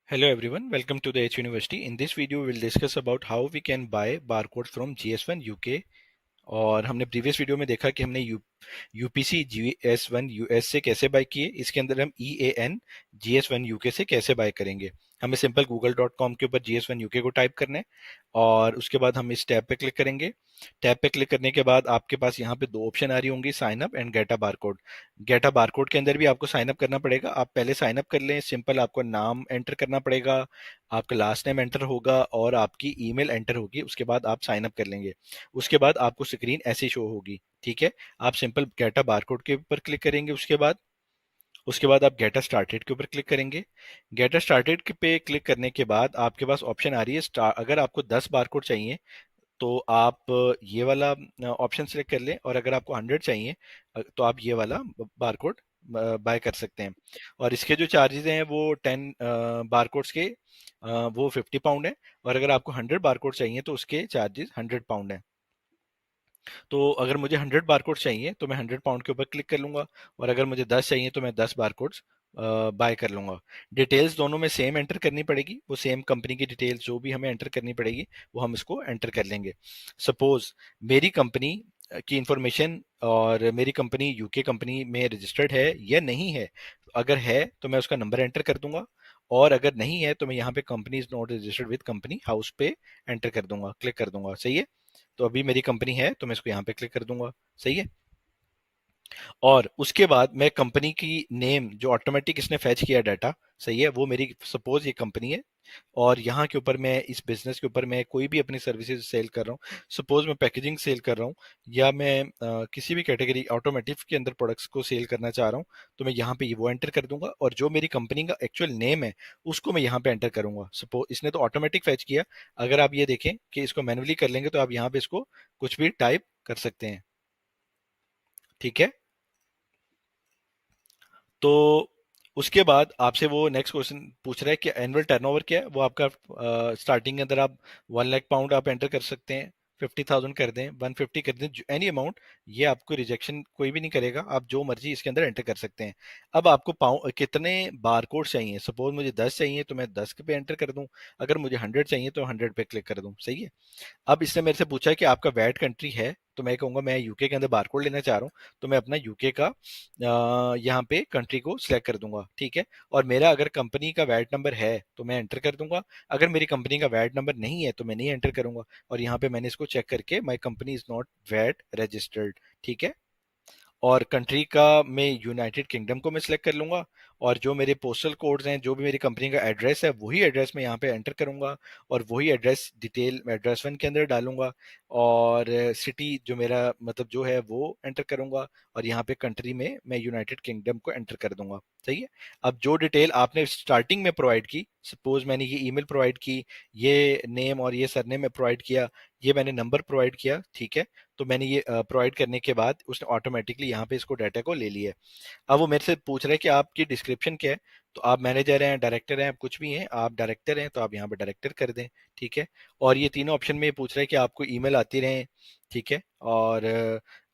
Hello everyone, welcome to the H University. In this video, we will discuss about how we can buy barcodes from GS1 UK. और हमने previous video में देखा कि हमने UPC GS1 US से कैसे bye किए। इसके अंदर हम EAN GS1 UK से कैसे बाय करेंगे। हमें सिंपल google.com के ऊपर GS1 UK को टाइप करना है और उसके बाद हम इस टैब पे क्लिक करेंगे। टैब पे क्लिक करने के बाद आपके पास यहाँ पे दो ऑप्शन आ रही होंगी, sign up and get a barcode. Get a barcode के अंदर भी आपको साइन अप करना पड़ेगा। आप पहले साइन अप कर लें। सिंपल आपको नाम एंटर करना पड़ेगा, आपका लास्ट नेम एंटर होगा और आपकी ईमेल एंटर होगी। उसके बाद आप साइन अप कर लेंगे। उसके बाद आपको स्क्रीन ऐसी शो होगी। ठीक है, आप सिंपल गेट अ बारकोड के ऊपर क्लिक करेंगे। उसके बाद आप गेट अ स्टार्टेड के ऊपर क्लिक करेंगे। गेट अ स्टार्टेड पे क्लिक करने के बाद आपके पास ऑप्शन आ रही है अगर आपको 10 बारकोड चाहिए तो आप ये वाला ऑप्शन सेलेक्ट कर लें, और अगर आपको 100 चाहिए तो आप ये वाला बारकोड बाय कर सकते हैं। और इसके जो चार्जेस हैं वो 10 बारकोड्स के वो 50 पाउंड है, और अगर आपको 100 बारकोड चाहिए तो उसके चार्जेस 100 पाउंड है। तो अगर मुझे 100 बारकोड चाहिए तो मैं 100 पाउंड के ऊपर क्लिक कर लूंगा, और अगर मुझे 10 चाहिए तो मैं 10 बारकोड्स बाय कर लूंगा। डिटेल्स दोनों में सेम एंटर करनी पड़ेगी, वो सेम कंपनी की डिटेल्स जो भी हमें एंटर करनी पड़ेगी वो हम इसको एंटर कर लेंगे। सपोज मेरी कंपनी की इंफॉर्मेशन और मेरी कंपनी यूके कंपनी में रजिस्टर्ड है या नहीं है। अगर है तो मैं उसका नंबर एंटर कर दूंगा, और अगर नहीं है तो मैं यहाँ पे company is not registered with company house पे एंटर कर दूंगा, क्लिक कर दूंगा। सही है, तो अभी मेरी कंपनी है तो मैं इसको यहाँ पे क्लिक कर दूंगा। सही है, और उसके बाद मैं कंपनी की नेम जो ऑटोमेटिक इसने फैच किया डाटा, सही है, वो मेरी सपोज ये कंपनी है, और यहाँ के ऊपर मैं इस बिजनेस के ऊपर मैं कोई भी अपनी सर्विसेज सेल कर रहा हूँ। सपोज मैं पैकेजिंग सेल कर रहा हूँ, या मैं किसी भी कैटेगरी ऑटोमेटिव के अंदर प्रोडक्ट्स को सेल करना चाह रहा हूँ, तो मैं यहाँ पे वो एंटर कर दूंगा, और जो मेरी कंपनी का एक्चुअल नेम है उसको मैं यहाँ पे एंटर करूंगा। सपोज इसने तो ऑटोमेटिक फैच किया, अगर आप ये देखें कि इसको मैनुअली कर लेंगे तो आप यहाँ पे इसको कुछ भी टाइप कर सकते हैं। ठीक है, तो उसके बाद आपसे वो नेक्स्ट क्वेश्चन पूछ रहा है कि एनुअल टर्नओवर क्या है। वो आपका स्टार्टिंग के अंदर आप 1 लाख पाउंड आप एंटर कर सकते हैं, 50,000 कर दें, 150 कर दें, एनी अमाउंट। ये आपको रिजेक्शन कोई भी नहीं करेगा, आप जो मर्जी इसके अंदर एंटर कर सकते हैं। अब आपको पाउंड कितने बार कोड चाहिए। सपोज मुझे 10 चाहिए तो मैं 10 पे एंटर कर दूं, अगर मुझे 100 चाहिए तो 100 पे क्लिक कर दूं। सही है, अब इसने मेरे से पूछा है कि आपका वैट कंट्री है, तो मैं कहूंगा मैं यूके के अंदर बारकोड लेना चाह रहा हूँ, तो मैं अपना यूके का यहाँ पे कंट्री को सिलेक्ट कर दूंगा। ठीक है, और मेरा अगर कंपनी का वैट नंबर है तो मैं एंटर कर दूंगा, अगर मेरी कंपनी का वैट नंबर नहीं है तो मैं नहीं एंटर करूंगा, और यहाँ पे मैंने इसको चेक करके my company is not VAT registered. ठीक है, और कंट्री का मैं यूनाइटेड किंगडम को मैं सिलेक्ट कर लूंगा, और जो मेरे पोस्टल कोड्स हैं, जो भी मेरी कंपनी का एड्रेस है, वही एड्रेस मैं यहाँ पे एंटर करूंगा, और वही एड्रेस डिटेल मैं एड्रेस वन के अंदर डालूंगा, और सिटी जो मेरा मतलब जो है वो एंटर करूंगा, और यहाँ पे कंट्री में मैं यूनाइटेड किंगडम को एंटर कर दूंगा। सही है, अब जो डिटेल आपने स्टार्टिंग में प्रोवाइड की, सपोज मैंने ये ईमेल प्रोवाइड की, ये नेम और ये सरनेम में प्रोवाइड किया, ये मैंने नंबर प्रोवाइड किया। ठीक है, तो मैंने ये प्रोवाइड करने के बाद उसने ऑटोमेटिकली यहाँ पे इसको डाटा को ले लिया है। अब वो मेरे से पूछ रहे हैं कि आपकी डिस्क्रिप्शन क्या है, तो आप मैनेजर हैं, डायरेक्टर हैं, आप कुछ भी हैं, आप डायरेक्टर हैं तो आप यहाँ पे डायरेक्टर कर दें। ठीक है, और ये तीनों ऑप्शन में ये पूछ रहा है कि आपको ईमेल आती रहे। ठीक है, और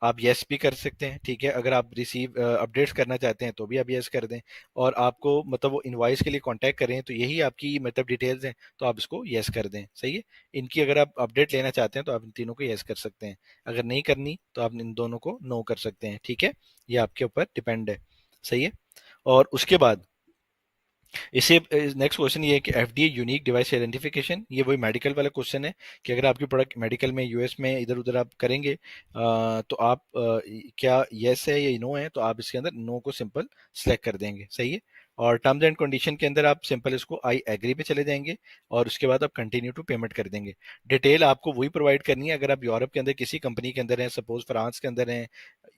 आप यस भी कर सकते हैं। ठीक है, अगर आप रिसीव अपडेट्स करना चाहते हैं तो भी आप यस कर दें, और आपको मतलब वो इनवॉइस के लिए कांटेक्ट कर रहे हैं तो यही आपकी मतलब डिटेल्स हैं, तो आप इसको यस कर दें। सही है, इनकी अगर आप अपडेट लेना चाहते हैं तो आप इन तीनों को यस कर सकते हैं, अगर नहीं करनी तो आप इन दोनों को नो कर सकते हैं। ठीक है, ये आपके ऊपर डिपेंड है। सही है, और उसके बाद इसे नेक्स्ट क्वेश्चन ये है कि एफडीए यूनिक डिवाइस आइडेंटिफिकेशन, ये वही मेडिकल वाला क्वेश्चन है कि अगर आपकी प्रोडक्ट मेडिकल में यूएस में इधर उधर आप करेंगे तो आप क्या यस है या नो है, तो आप इसके अंदर नो को सिंपल सेलेक्ट कर देंगे। सही है, और टर्म्स एंड कंडीशन के अंदर आप सिंपल इसको आई एग्री पे चले जाएंगे, और उसके बाद आप कंटिन्यू टू पेमेंट कर देंगे। डिटेल आपको वही प्रोवाइड करनी है, अगर आप यूरोप के अंदर किसी कंपनी के अंदर हैं, सपोज फ्रांस के अंदर हैं,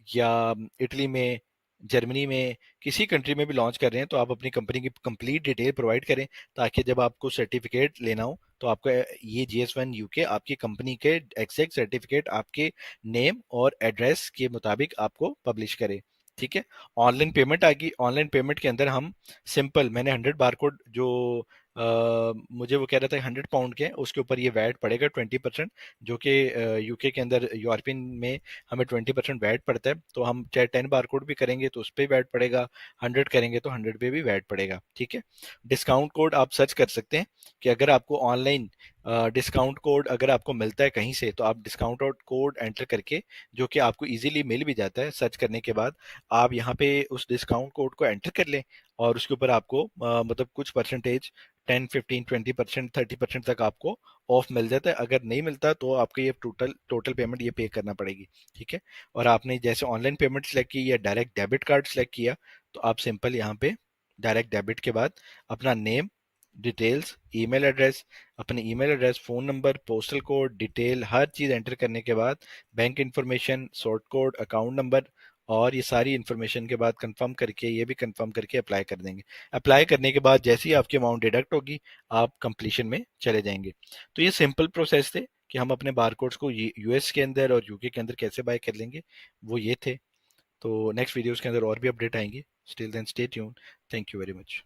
या इटली में, जर्मनी में, किसी कंट्री में भी लॉन्च कर रहे हैं, तो आप अपनी कंपनी की कंप्लीट डिटेल प्रोवाइड करें, ताकि जब आपको सर्टिफिकेट लेना हो तो आपका ये GS1 यूके आपकी कंपनी के एग्जैक्ट सर्टिफिकेट आपके नेम और एड्रेस के मुताबिक आपको पब्लिश करे। ठीक है, ऑनलाइन पेमेंट आ गई। ऑनलाइन पेमेंट के अंदर हम सिंपल मैंने 100 बारकोड जो मुझे वो कह रहा था 100 पाउंड के हैं, उसके ऊपर ये वैट पड़ेगा 20%, जो कि यूके के अंदर, यूरोपियन में हमें 20% वैट पड़ता है। तो हम चाहे 10 बार कोड भी करेंगे तो उस पर वैट पड़ेगा, 100 करेंगे तो 100 पे भी वैट पड़ेगा, ठीक है। डिस्काउंट कोड आप सर्च कर सकते हैं कि अगर आपको ऑनलाइन डिस्काउंट कोड अगर आपको मिलता है कहीं से, तो आप डिस्काउंट कोड एंटर करके, जो कि आपको इजीली मिल भी जाता है सर्च करने के बाद, आप यहाँ पे उस डिस्काउंट कोड को एंटर कर लें, और उसके ऊपर आपको मतलब कुछ परसेंटेज, 10, 15, 20%, 30% तक आपको ऑफ मिल जाता है। अगर नहीं मिलता तो आपको ये टोटल टोटल पेमेंट ये पे करना पड़ेगी, ठीक है। और आपने जैसे ऑनलाइन पेमेंट सेलेक्ट की या डायरेक्ट डेबिट कार्ड सेलेक्ट किया, तो आप सिंपल यहाँ पे डायरेक्ट डेबिट के बाद अपना नेम, डिटेल्स, ईमेल एड्रेस, अपने email address, phone number, postal code, detail, हर चीज़ एंटर करने के बाद bank information, sort code, account number, और ये सारी इन्फॉर्मेशन के बाद कंफर्म करके, ये भी कंफर्म करके अप्लाई कर देंगे। अप्लाई करने के बाद जैसे ही आपकी अमाउंट डिडक्ट होगी, आप कंप्लीशन में चले जाएंगे। तो ये सिंपल प्रोसेस थे कि हम अपने बारकोड्स को यूएस के अंदर और यूके के अंदर कैसे बाय कर लेंगे, वो ये थे। तो नेक्स्ट वीडियोस के अंदर और भी अपडेट आएंगे। Still then stay tuned. Thank you very much.